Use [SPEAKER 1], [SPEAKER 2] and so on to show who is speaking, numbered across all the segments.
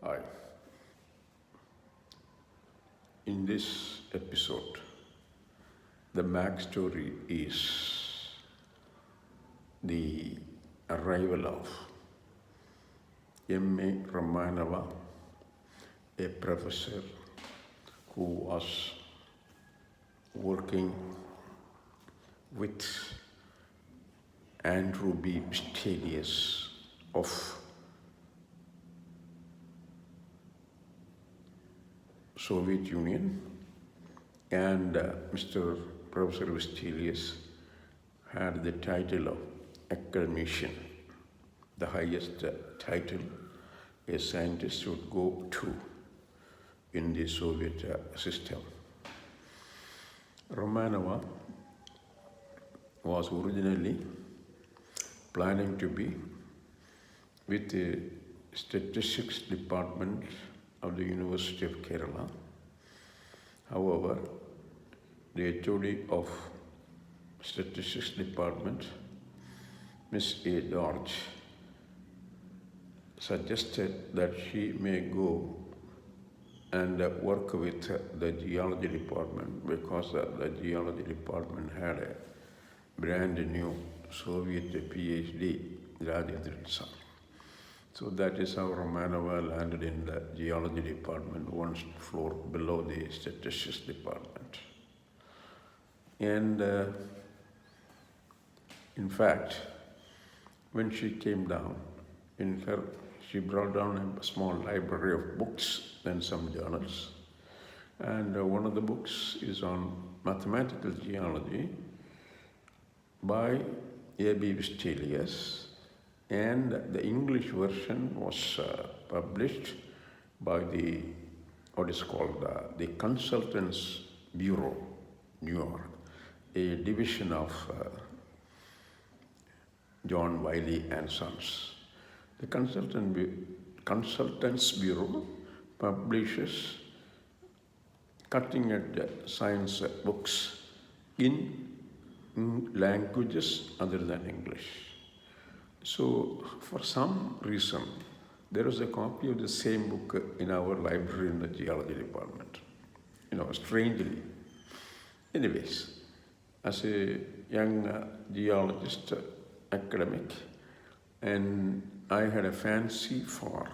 [SPEAKER 1] Hi. In this episode, the backstory is the arrival of M.A. Ramanava, a professor who was working with Andrew B. Stelius of Soviet Union, and Mr. Professor Stelius had the title of academician, the highest title a scientist would go to in the Soviet system. Romanova was originally planning to be with the statistics department of the University of Kerala. However, the HOD of statistics department, Miss A. George, suggested that she may go and work with the geology department because the geology department had a brand new Soviet PhD, Rajendran. So that is how Romanova landed in the geology department, one floor below the statistics department. And in fact, when she came down, she brought down a small library of books and some journals. And one of the books is on mathematical geology by A.B. Stelius. And the English version was published by the Consultants Bureau, New York, a division of John Wiley and Sons. The Consultants Bureau publishes cutting-edge science books in languages other than English. So, for some reason, there was a copy of the same book in our library in the geology department. Strangely. Anyways, as a young geologist, academic, and I had a fancy for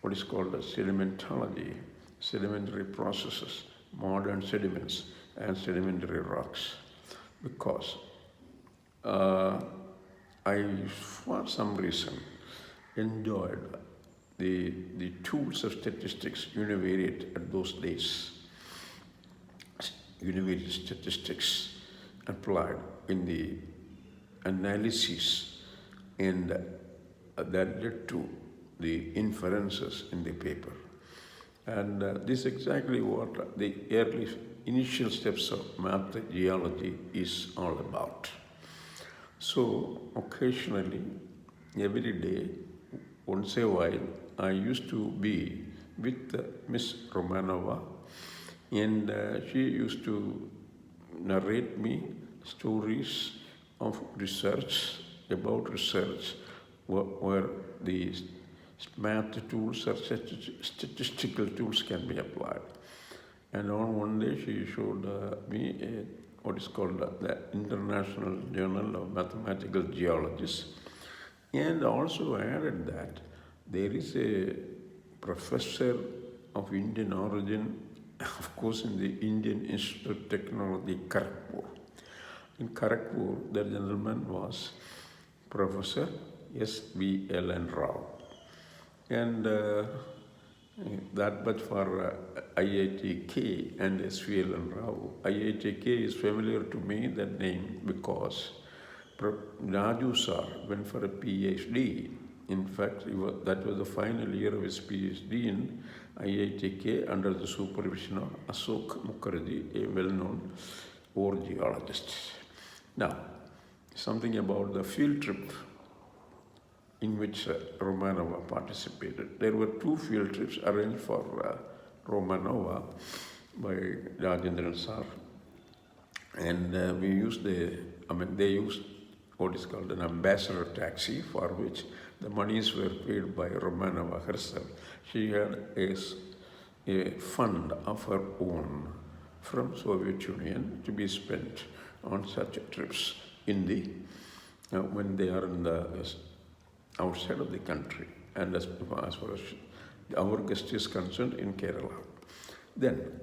[SPEAKER 1] what is called sedimentology, sedimentary processes, modern sediments, and sedimentary rocks, because I, for some reason, enjoyed the tools of statistics, univariate at those days, univariate statistics applied in the analysis, and that led to the inferences in the paper. And this is exactly what the early initial steps of math geology is all about. So occasionally, every day, once a while, I used to be with Miss Romanova, and she used to narrate me stories of research, about research, where the math tools or statistical tools can be applied. And on one day, she showed me what is called the International Journal of Mathematical Geologists, and also added that there is a professor of Indian origin, of course, in the Indian Institute of Technology, Kharagpur. In Kharagpur, the gentleman was Professor S.V.L.N. Rao. And that much for IITK and S.V.L.N. Rao. IITK is familiar to me, that name, because Raju sir went for a PhD. In fact, that was the final year of his PhD in IITK under the supervision of Ashok Mukherjee, a well-known ore geologist. Now, something about the field trip in which Romanova participated. There were 2 field trips arranged for Romanova by Rajendran sir, and they used what is called an ambassador taxi, for which The monies were paid by Romanova herself. She had a fund of her own from Soviet Union to be spent on such trips in the when they are in the outside of the country, and as far as our guest is concerned in Kerala. Then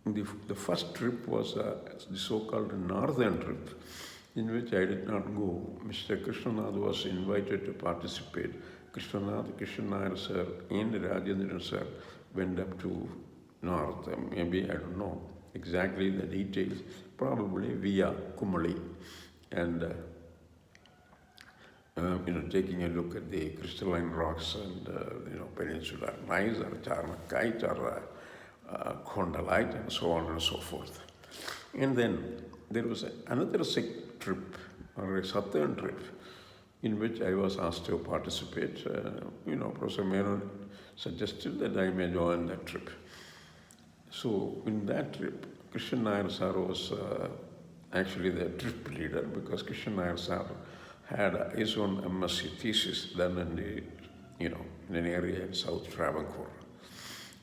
[SPEAKER 1] the first trip was the so-called northern trip, in which I did not go. Mr. Krishnanath was invited to participate. Krishnanath, Krishnan Nair sir, and Rajendran sir went up to north. Maybe, I don't know exactly the details, probably via Kumali, and taking a look at the crystalline rocks and peninsula gneiss or charnakite or Kondalite and so on and so forth. And then there was another Sikh trip or a southern trip in which I was asked to participate. Professor Menon suggested that I may join that trip. So in that trip, Krishnan Nair sir was actually the trip leader, because Krishnan Nair sir had his own MSc thesis done in the, in an area in South Travancore,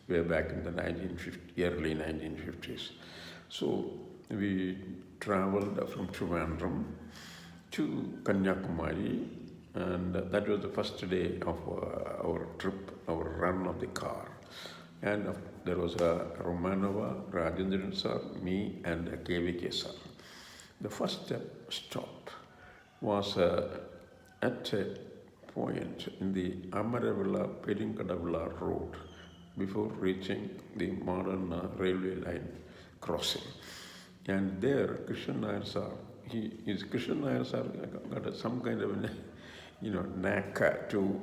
[SPEAKER 1] way back in the early 1950s. So we traveled from Trivandrum to Kanyakumari, and that was the first day of our trip, our run of the car. And there was Romanova, Rajendran sir, me, and KVK sir. The first stop was at a point in the Amaravilla-Perinkadavilla road before reaching the modern railway line crossing. And there, Krishnan Nair sir, Krishnan Nair sir got some kind of knack to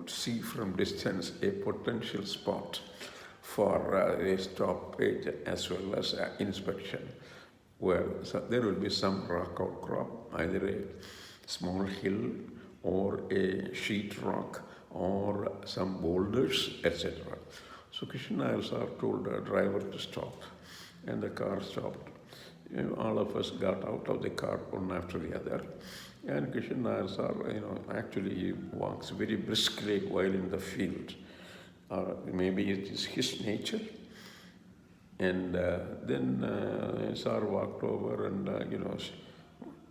[SPEAKER 1] see from distance a potential spot for a stoppage as well as inspection, where there will be some rock outcrop, either a small hill or a sheet rock or some boulders, etc. So Krishnan Nair sir told the driver to stop, and the car stopped. All of us got out of the car one after the other, and Krishnan Nair sir, actually he walks very briskly while in the field. Maybe it is his nature. And then sir walked over and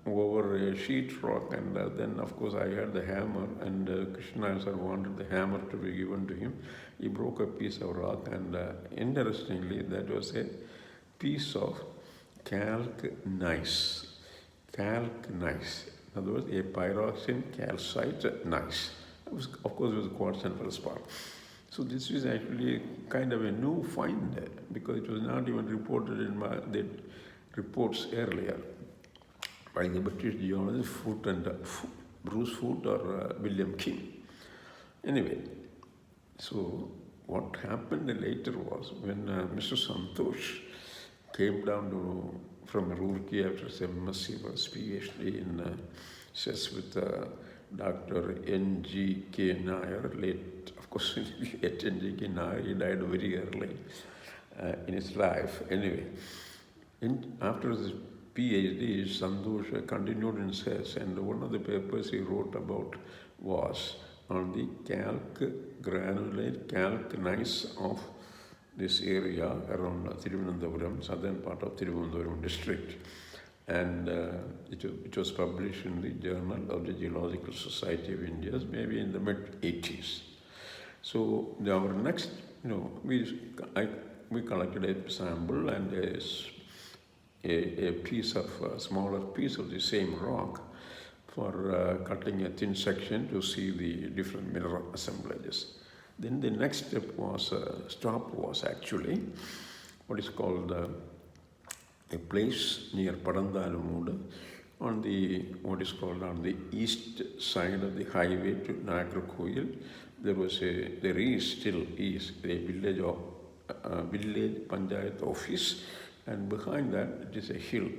[SPEAKER 1] over a sheet rock, and then of course I had the hammer, and Krishnan Nair sir wanted the hammer to be given to him. He broke a piece of rock, and interestingly, that was a piece of calc gneiss. Calc gneiss. In other words, a pyroxene calcite gneiss. Of course, it was quartz and feldspar. So this is actually kind of a new find, because it was not even reported in the reports earlier by the British geologist Bruce Foote or William King. Anyway, so what happened later was when Mr. Santosh came down from Roorkee after his MSc, was PhD in chess with Dr. N.G.K. Nair, late, of course, at N.G.K. Nair, he died very early in his life. Anyway, after his PhD, Santosh continued in chess, and one of the papers he wrote about was on the granulate calc gneiss of this area around Thiruvananthapuram, southern part of Thiruvananthapuram district. And it was published in the Journal of the Geological Society of India, maybe in the mid-80s. So our next, we collected a sample and a smaller piece of the same rock for cutting a thin section to see the different mineral assemblages. Then the next stop was actually what is called a place near Padandalumud on the east side of the highway to Nagarkoil. There still is a village panchayat office, and behind that it is a hill.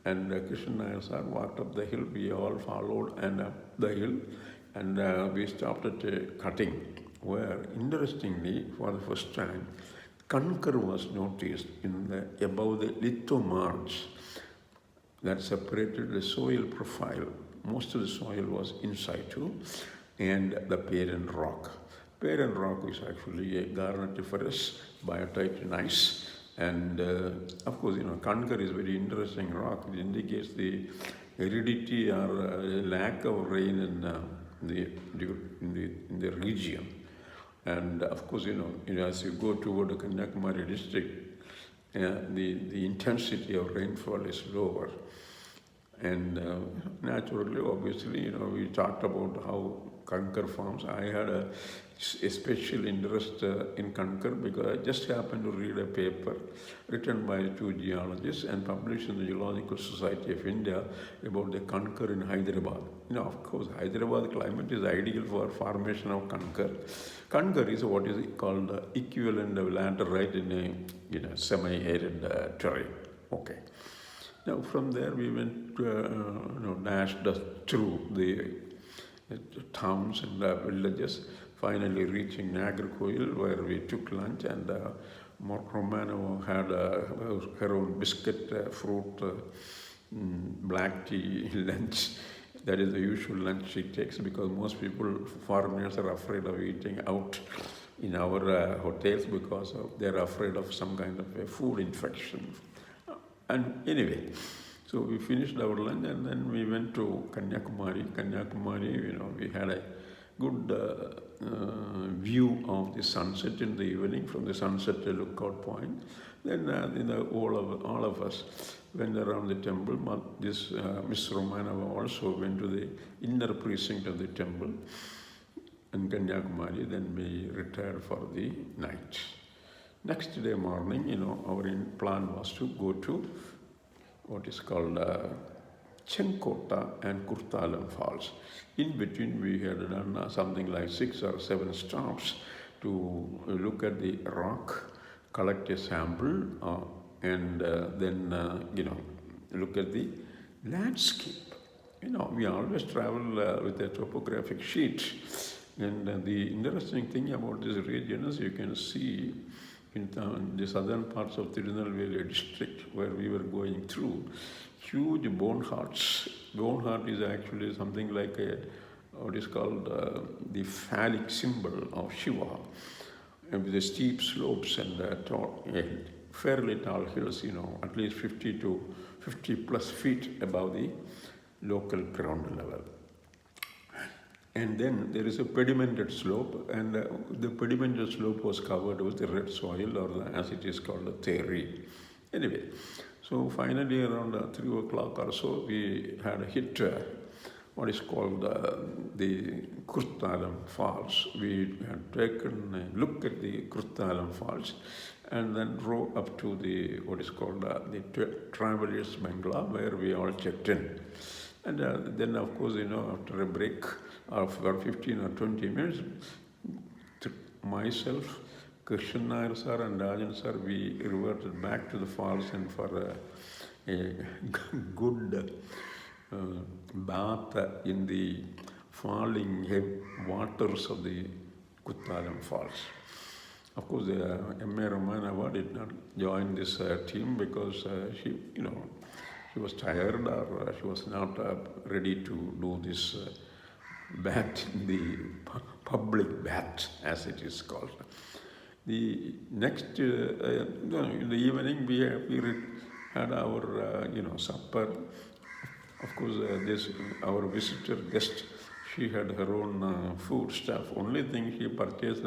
[SPEAKER 1] And Krishnan Nair sir walked up the hill. We all followed and up the hill, and we stopped at a cutting where, interestingly, for the first time, Kankar was noticed above the litho marge that separated the soil profile. Most of the soil was in situ, and the parent rock. Parent rock is actually a garnetiferous biotite gneiss, and of course, Kankar is very interesting rock. It indicates the aridity or lack of rain in the region. And of course, as you go toward the Kanyakumari district, the intensity of rainfall is lower. And naturally, obviously, we talked about how Kankar forms. I had a special interest in Kankar because I just happened to read a paper written by two geologists and published in the Geological Society of India about the Kankar in Hyderabad. Of course, Hyderabad climate is ideal for formation of Kankar. Kankar is what is called equivalent of laterite in a semi-arid terrain. Okay. Now from there we went dashed through the towns and villages, finally reaching Nagarkoil where we took lunch, and Romanova had her own biscuit, fruit, black tea lunch. That is the usual lunch she takes because most people, foreigners, are afraid of eating out in our hotels because they're afraid of some kind of a food infection. And anyway, so we finished our lunch and then we went to Kanyakumari. Kanyakumari, we had a good view of the sunset in the evening from the sunset lookout point. Then all of us went around the temple. This Miss Romanova also went to the inner precinct of the temple in Kanyakumari. Then we retired for the night. Next day morning, our plan was to go to what is called Chenkota and Kurtalam Falls. In between, we had done something like 6 or 7 stops to look at the rock, collect a sample, and then look at the landscape. We always travel with a topographic sheet, and the interesting thing about this region is you can see in the southern parts of Tirunelveli district where we were going through, huge bone hearts. Bone heart is actually something like what is called the phallic symbol of Shiva, and with the steep slopes and fairly tall hills, at least 50 plus feet above the local ground level. And then there is a pedimented slope, and the pedimented slope was covered with the red soil, or as it is called, terri. Anyway, so finally around 3 o'clock or so, we had hit what is called the Kurtalam Falls. We had taken a look at the Kurtalam Falls and then drove up to the what is called the Travelers Bangla, where we all checked in. And then, of course, after a break of about 15 or 20 minutes, myself, Krishan Nair sir and Rajan sir, we reverted back to the falls and for a good bath in the falling waters of the Kuttalam Falls. Of course, M.A. Romanova did not join this team because she was tired, or she was not ready to do this bath, the public bath as it is called. The next, in the evening, we had our supper. Of course, our visitor guest, she had her own food stuff. Only thing she purchased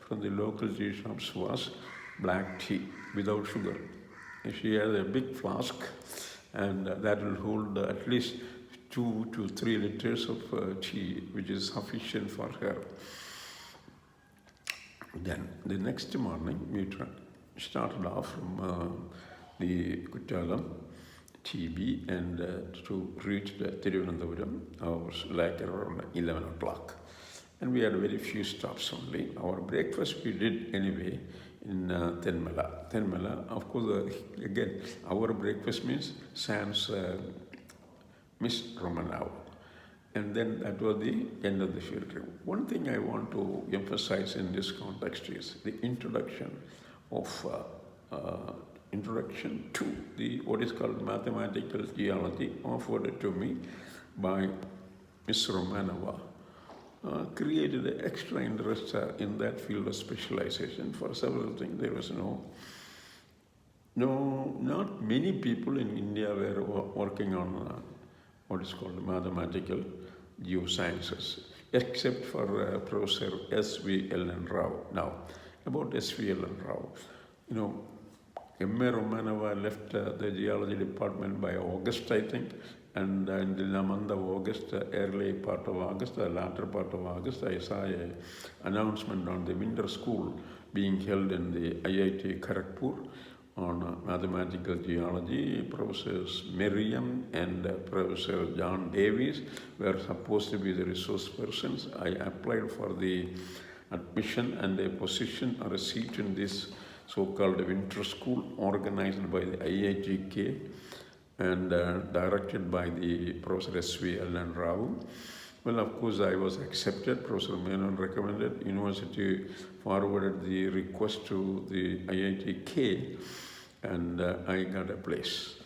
[SPEAKER 1] from the local tea shops was black tea without sugar. She has a big flask, and that will hold at least 2 to 3 liters of tea, which is sufficient for her. Then the next morning, we started off from the Kuttalam, TB, and to reach the Thiruvananthapuram, was like around 11 o'clock. And we had very few stops only. Our breakfast we did anyway in Tenmala. Tenmala, of course, again, our breakfast means sans Miss Romanova. And then that was the end of the field trip. One thing I want to emphasize in this context is the introduction to the what is called mathematical geology offered to me by Miss Romanova, created an extra interest in that field of specialization for several things. There was not many people in India were working on what is called mathematical geosciences, except for Professor S.V.L.N. Rao. Now, about S.V.L.N. Rao, M.A. Romanova left the geology department by August, I think, and in the month of August, early part of August, the latter part of August, I saw an announcement on the winter school being held in the IIT Kharagpur on mathematical geology. Professors Merriam and Professor John Davies were supposed to be the resource persons. I applied for the admission and a position or a seat in this so-called winter school organized by the IITK and directed by the Professor S.V.L.N. Rao. Well, of course, I was accepted. Professor Menon recommended. University forwarded the request to the IITK, and I got a place.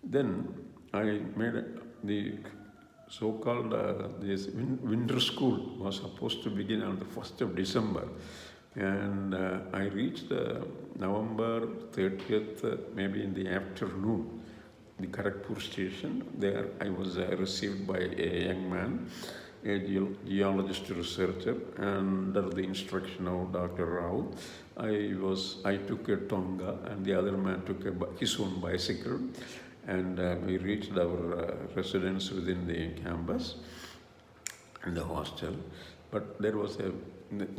[SPEAKER 1] Then I made the so-called this winter school was supposed to begin on the 1st of December. And I reached November 30th, maybe in the afternoon, the Kharagpur station. There I was received by a young man, a geologist researcher, and under the instruction of Dr. Rao. I took a tonga and the other man took his own bicycle, and we reached our residence within the campus and the hostel. But there was the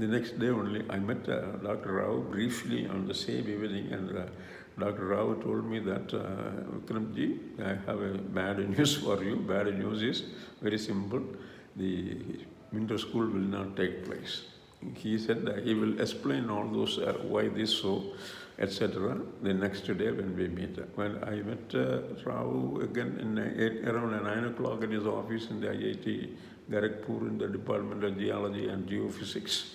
[SPEAKER 1] next day only, I met Dr. Rao briefly on the same evening, and Dr. Rao told me that, Vikramji, I have a bad news for you. Bad news is very simple. The winter school will not take place. He said he will explain all those, why this so, etc. the next day when we meet. When I met Rao again around 9 o'clock in his office in the IIT Kharagpur in the Department of Geology and Geophysics.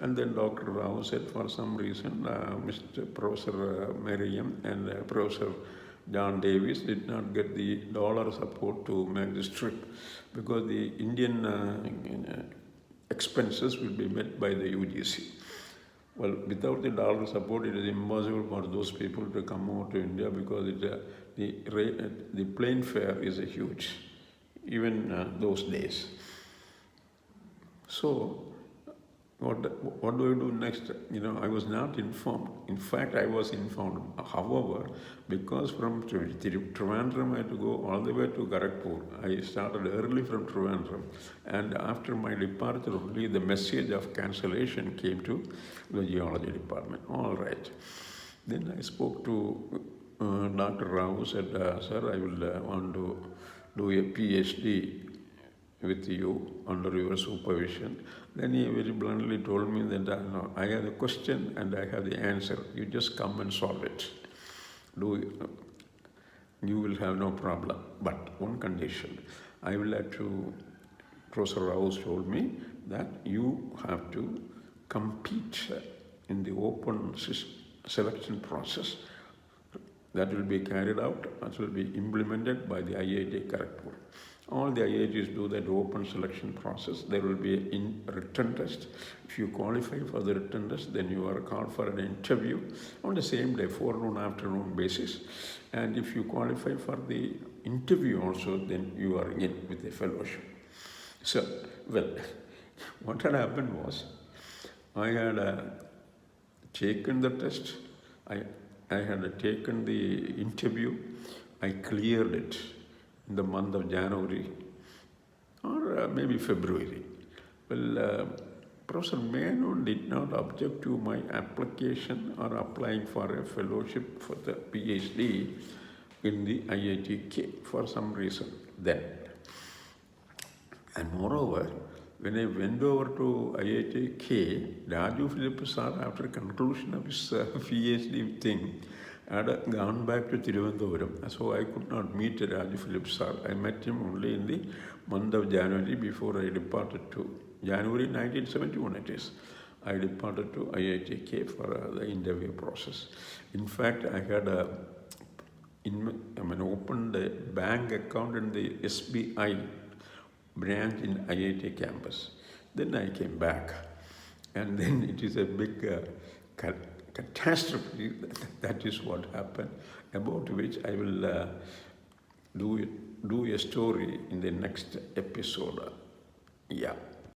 [SPEAKER 1] And then Dr. Rao said for some reason Mr. Professor Merriam and Professor John Davies did not get the dollar support to make this trip because the Indian expenses will be met by the UGC. Well, without the dollar support, it is impossible for those people to come over to India because the plane fare is huge, even those days. So, what do I do next? I was not informed. In fact, I was informed. However, because from Trivandrum I had to go all the way to Kharagpur, I started early from Trivandrum. And after my departure, only the message of cancellation came to the geology department. All right. Then I spoke to Dr. Rao, said, sir, I will want to do a PhD with you under your supervision. Then he very bluntly told me that no, I have a question and I have the answer. You just come and solve it. You will have no problem. But one condition, I will have to, Professor Rao told me that you have to compete in the open selection process that will be carried out, that will be implemented by the IIT Kharagpur. All the IITs do that open selection process. There will be a written test. If you qualify for the written test, then you are called for an interview on the same day, forenoon, afternoon basis. And if you qualify for the interview also, then you are in with a fellowship. So, well, what had happened was, I had taken the test, I had taken the interview, I cleared it in the month of January or maybe February. Well, Professor Menon did not object to my application or applying for a fellowship for the PhD in the IITK for some reason then. And moreover, when I went over to IITK, Raju Philip sir, after conclusion of his PhD thing, had gone back to Thrivikramji, so I could not meet Raju Philip sir. I met him only in the month of January before I departed to January 1971 it is. I departed to IITK for the interview process. In fact, I had opened a bank account in the SBI branch in IIT campus. Then I came back, and then it is a big catastrophe. That is what happened, about which I will do a story in the next episode. Yeah.